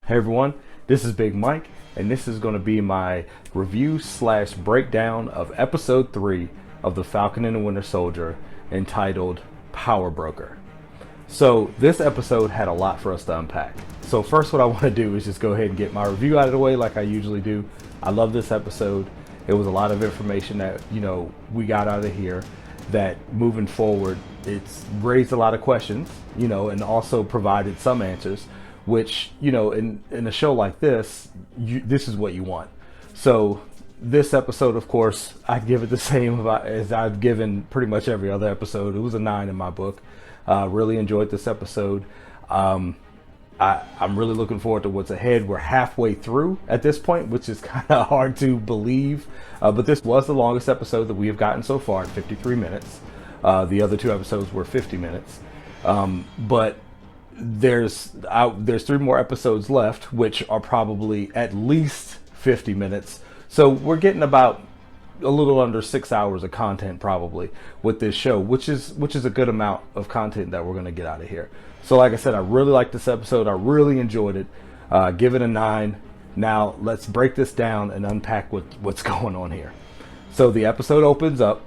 Hey everyone, this is Big Mike, and this is going to be my review slash breakdown of episode 3 of the Falcon and the Winter Soldier, entitled Power Broker. So this episode had a lot for us to unpack. So first, what I want to do is just go ahead and get my review out of the way like I usually do. I love this episode. It was a lot of information that, we got out of here that moving forward, it's raised a lot of questions, and also provided some answers, which, in a show like this, this is what you want. So this episode, of course, I'd give it the same as I've given pretty much every other episode. It was a 9 in my book. Really enjoyed this episode. I'm really looking forward to what's ahead. We're halfway through at this point, which is kind of hard to believe. But this was the longest episode that we have gotten so far at 53 minutes. The other 2 episodes were 50 minutes. But there's 3 more episodes left, which are probably at least 50 minutes. So we're getting about a little under 6 hours of content probably with this show, which is a good amount of content that we're going to get out of here. So like I said, I really liked this episode. I really enjoyed it. Give it a 9. Now let's break this down and unpack what's going on here. So the episode opens up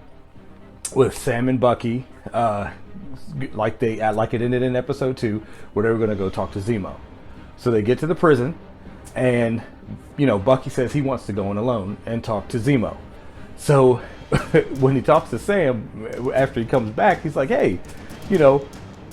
with Sam and Bucky, like it ended in episode 2, where they were going to go talk to Zemo. So they get to the prison, and Bucky says he wants to go in alone and talk to Zemo. So when he talks to Sam after he comes back, he's like, hey,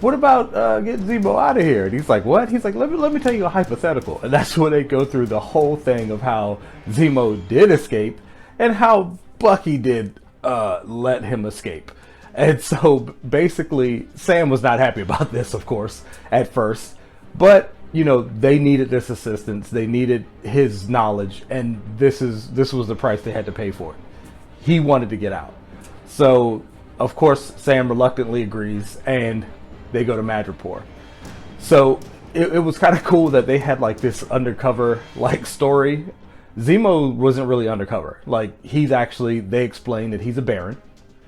what about getting Zemo out of here? And he's like, what? He's like, let me tell you a hypothetical. And that's when they go through the whole thing of how Zemo did escape and how Bucky did let him escape. And so basically Sam was not happy about this, of course, at first. But they needed this assistance. They needed his knowledge, and this was the price they had to pay for it. He wanted to get out. So, of course, Sam reluctantly agrees, and they go to Madripoor. So, it was kind of cool that they had, this undercover, story. Zemo wasn't really undercover. They explained that he's a baron,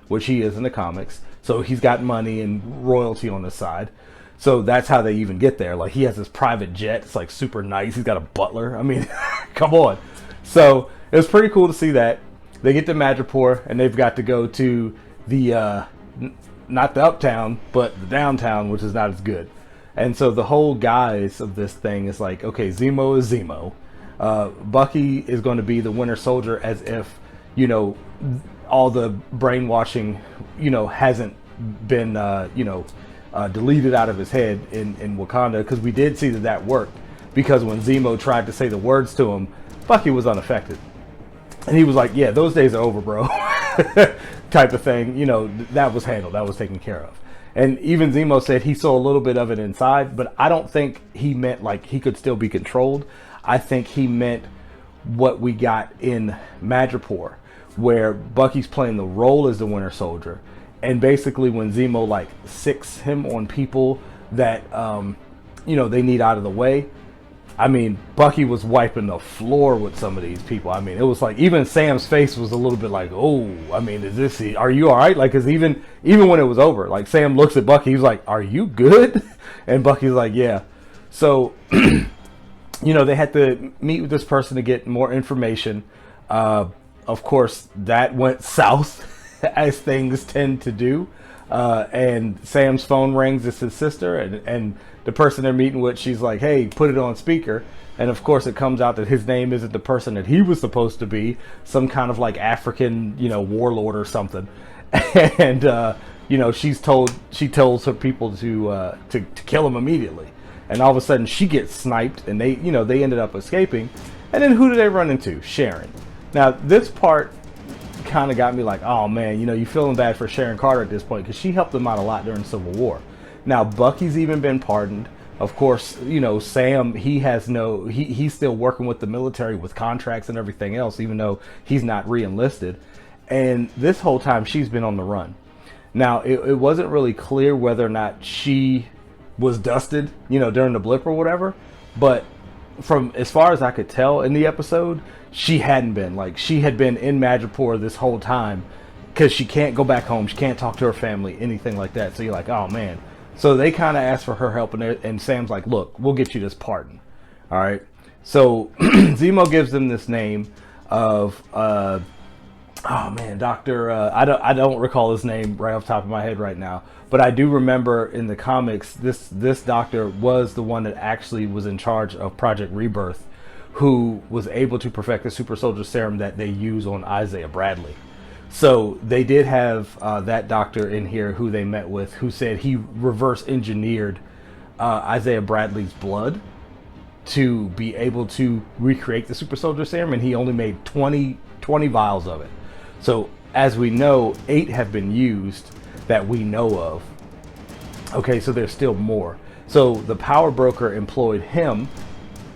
which he is in the comics. So, he's got money and royalty on his side. So, that's how they even get there. He has this private jet. It's, super nice. He's got a butler. I mean, come on. So, it was pretty cool to see that. They get to Madripoor, and they've got to go to the, not the uptown, but the downtown, which is not as good. And so the whole guise of this thing is okay, Zemo is Zemo. Bucky is going to be the Winter Soldier, as if, all the brainwashing, hasn't been, deleted out of his head in Wakanda, because we did see that worked. Because when Zemo tried to say the words to him, Bucky was unaffected. And he was like, yeah, those days are over, bro. Type of thing. That was handled. That was taken care of. And even Zemo said he saw a little bit of it inside, but I don't think he meant he could still be controlled. I think he meant what we got in Madripoor, where Bucky's playing the role as the Winter Soldier. And basically when Zemo sicks him on people that, they need out of the way. I mean, Bucky was wiping the floor with some of these people. I mean, it was even Sam's face was a little bit oh, I mean, are you all right? Because even when it was over, Sam looks at Bucky, he's like, are you good? And Bucky's like, yeah. So, they had to meet with this person to get more information. Of course, that went south, as things tend to do. And Sam's phone rings. It's his sister, and the person they're meeting with, she's like, hey, put it on speaker. And of course it comes out that his name isn't the person that he was supposed to be, some kind of African, warlord or something. And she tells her people to kill him immediately. And all of a sudden she gets sniped, and they ended up escaping. And then who do they run into? Sharon. Now this part kind of got me oh man, you feeling bad for Sharon Carter at this point, because she helped them out a lot during Civil War. Now Bucky's even been pardoned. Of course, Sam, he's still working with the military with contracts and everything else, even though he's not re-enlisted. And this whole time she's been on the run. Now it wasn't really clear whether or not she was dusted, during the blip or whatever, but from as far as I could tell in the episode, she hadn't been. She had been in Madripoor this whole time, because she can't go back home. She can't talk to her family, anything like that. So you're like, oh man. So they kind of asked for her help, and Sam's like, look, we'll get you this pardon. All right. So Zemo gives them this name of oh man, Doctor. I don't recall his name right off the top of my head right now, but I do remember in the comics this doctor was the one that actually was in charge of Project Rebirth, who was able to perfect the super soldier serum that they use on Isaiah Bradley. So they did have that doctor in here who they met with, who said he reverse engineered Isaiah Bradley's blood to be able to recreate the super soldier serum, and he only made 20 vials of it. So as we know, 8 have been used that we know of. Okay, so there's still more. So the power broker employed him,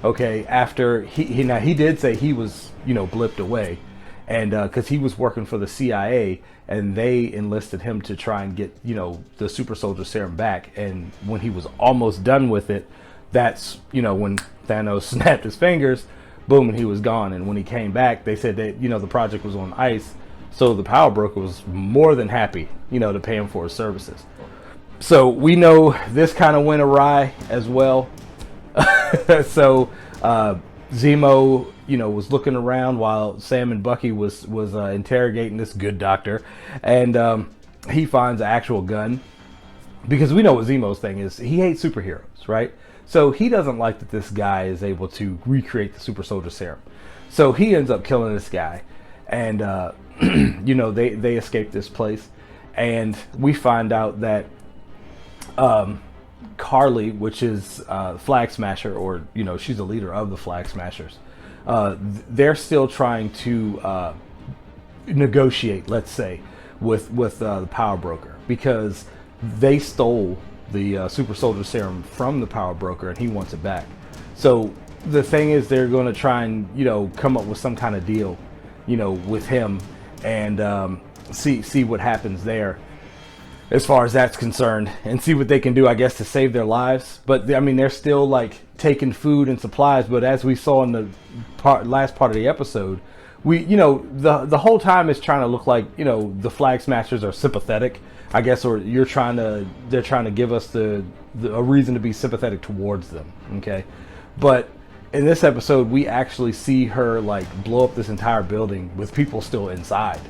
okay, after he did say he was, blipped away, and because he was working for the CIA, and they enlisted him to try and get, the super soldier serum back. And when he was almost done with it, that's, when Thanos snapped his fingers, boom, and he was gone. And when he came back, they said that, the project was on ice. So the power broker was more than happy, to pay him for his services. So we know this kind of went awry as well. So Zemo, was looking around while Sam and Bucky was interrogating this good doctor, and he finds an actual gun, because we know what Zemo's thing is. He hates superheroes, right? So he doesn't like that this guy is able to recreate the super soldier serum. So he ends up killing this guy, and they escape this place, and we find out that Carly, which is Flag Smasher, or she's the leader of the Flag Smashers, they're still trying to negotiate, let's say, with the power broker, because they stole the super soldier serum from the power broker, and he wants it back. So the thing is, they're going to try and come up with some kind of deal with him, and see what happens there as far as that's concerned, and see what they can do, I guess, to save their lives. But I mean, they're still like taking food and supplies, but as we saw in the last part of the episode, we the whole time is trying to look like the Flag Smashers are sympathetic, I guess, or they're trying to give us a reason to be sympathetic towards them, okay? But in this episode, we actually see her like blow up this entire building with people still inside.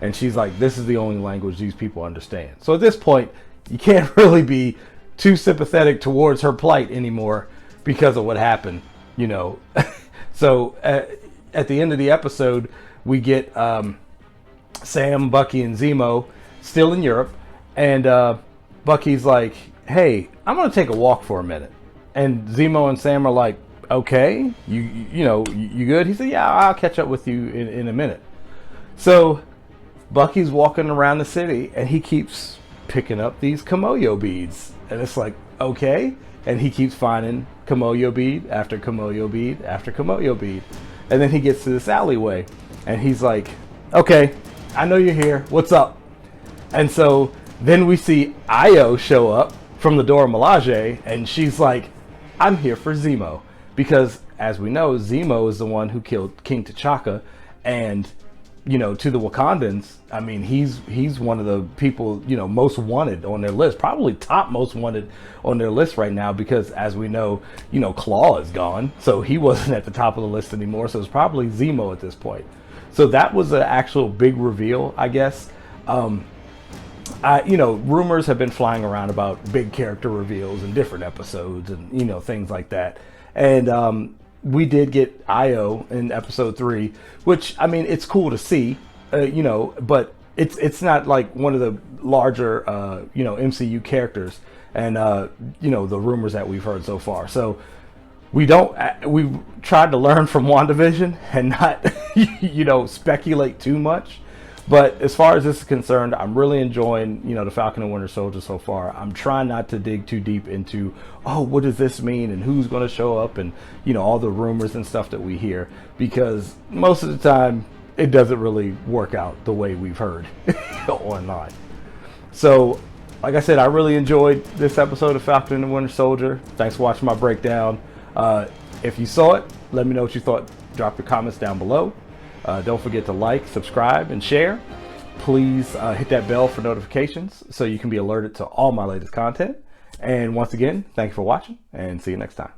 And she's like, this is the only language these people understand. So at this point, you can't really be too sympathetic towards her plight anymore because of what happened, So at the end of the episode, we get Sam, Bucky, and Zemo still in Europe. And Bucky's like, hey, I'm going to take a walk for a minute. And Zemo and Sam are like, okay, you good? He said, yeah, I'll catch up with you in a minute. So Bucky's walking around the city, and he keeps picking up these Kamoyo beads. And it's like, okay. And he keeps finding Kamoyo bead after Kamoyo bead after Kamoyo bead. And then he gets to this alleyway, and he's like, okay, I know you're here. What's up? And so then we see Io show up from the Dora Milaje, and she's like, I'm here for Zemo. Because, as we know, Zemo is the one who killed King T'Chaka, and to the Wakandans, I mean, he's one of the people, most wanted on their list, probably top most wanted on their list right now, because as we know, Claw is gone, so he wasn't at the top of the list anymore, so it's probably Zemo at this point. So that was an actual big reveal, I guess. Rumors have been flying around about big character reveals in different episodes and, things like that. And we did get Io in episode 3, which, I mean, it's cool to see, but it's not like one of the larger, MCU characters and, the rumors that we've heard so far. So we've tried to learn from WandaVision and not, speculate too much. But as far as this is concerned, I'm really enjoying, the Falcon and Winter Soldier so far. I'm trying not to dig too deep into, what does this mean and who's going to show up and, all the rumors and stuff that we hear. Because most of the time, it doesn't really work out the way we've heard online. So, like I said, I really enjoyed this episode of Falcon and the Winter Soldier. Thanks for watching my breakdown. If you saw it, let me know what you thought. Drop your comments down below. Don't forget to like, subscribe, and share. Please hit that bell for notifications so you can be alerted to all my latest content. And once again, thank you for watching, and see you next time.